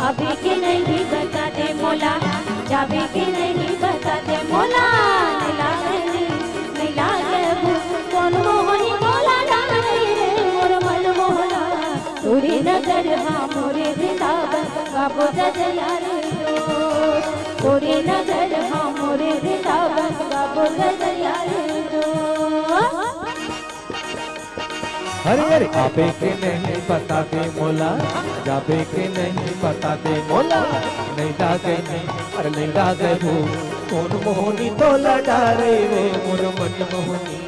अभी के नहीं बता दे मोला, जाबे के नहीं बता दे मोला, नहीं लागे कौन मोहनी मोला डाले मोर मन मोहना तोरी नजर हाँ मोरे वृंदावन गाबो गजया रे दोस्त, तोरी नजर हाँ मोरे वृंदावन गाबो गजया रे दोस्त। हरे हरे आपे के नहीं बता दे मोला, जाबे के नहीं बता दे मोला, नहीं लागे नहीं अरे नहीं लागे वो कौन मोहनी तोला डारे रे मोर मन मोहनी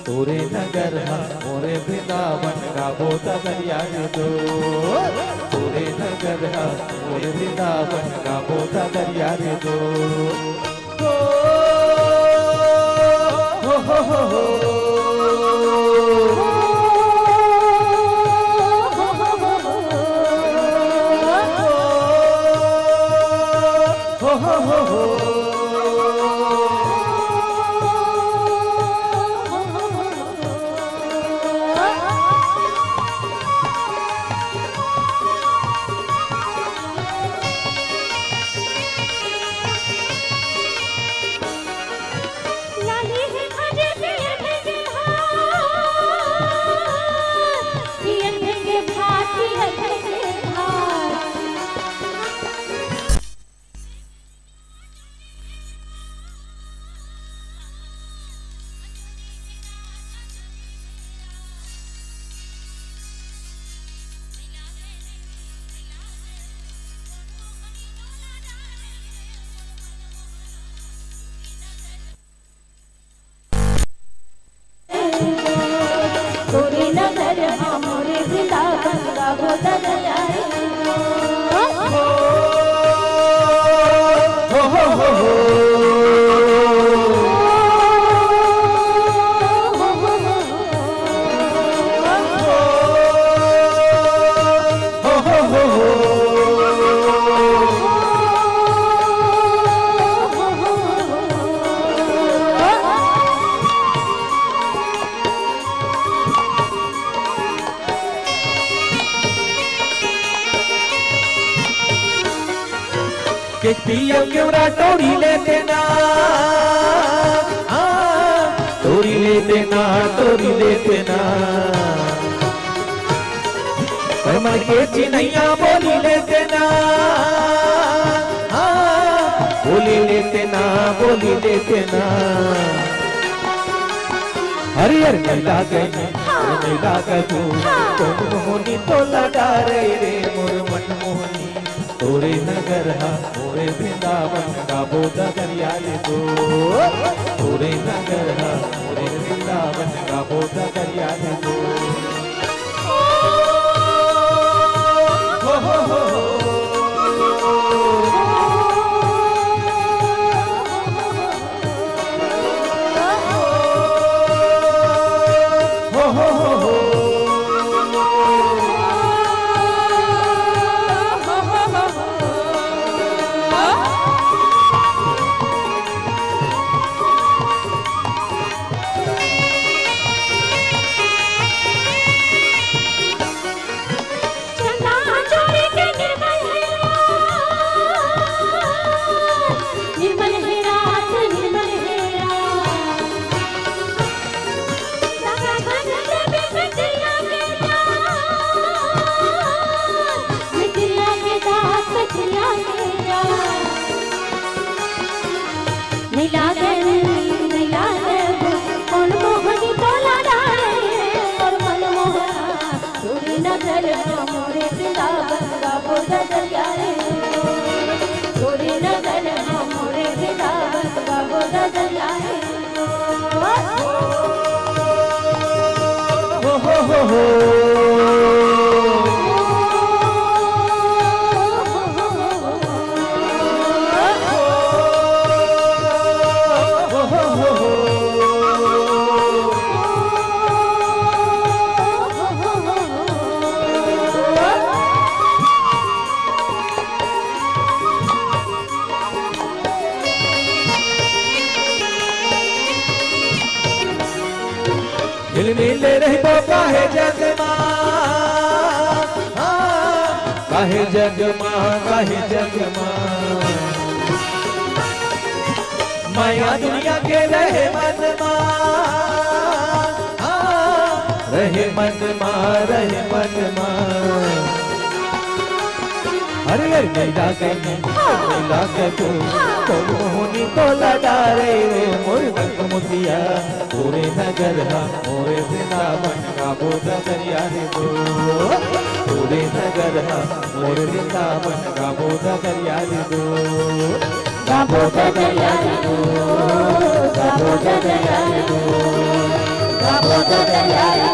तोरे नगर हाँ मोरे वृंदावन गाबो गजया रे दोस्त, तोरे नगर हाँ मोरे वृंदावन गाबो गजया रे दोस्त। हो के पिया क्यों टोरी लेते ना, टोरी लेते ना, टोरी लेते ना, मन के चिन्हैया बोली लेते ना, बोली लेते ना, बोली लेते ना। हरी हरी नहीं लागे नहीं लागे तू कौन मोहनी तो लगा रे रे मोर मन मोहनी तोरे नगर हाँ मोरे वृंदावन गाबो गजया रे दोस्त, तोरे नगर हाँ मोरे वृंदावन गाबो गजया रे दोस्त। मिल मिल रहबो काहे जग मां, काहे जग मां, काहे जग मां। माया दुनिया के रहे मन मां, रहे मन मां, रहे मन मां। अरे अरे नहीं लागे नहीं लागे तू कौन मोहनी तो लगा रे मोर रंग मोतिया पूरे नगर हा मोरे वृंदावन का बोध दरिया रे दो, पूरे नगर हा मोरे वृंदावन का बोध दरिया रे दो, का बोध दरिया रे दो, का बोध दरिया रे दो, का बोध दरिया रे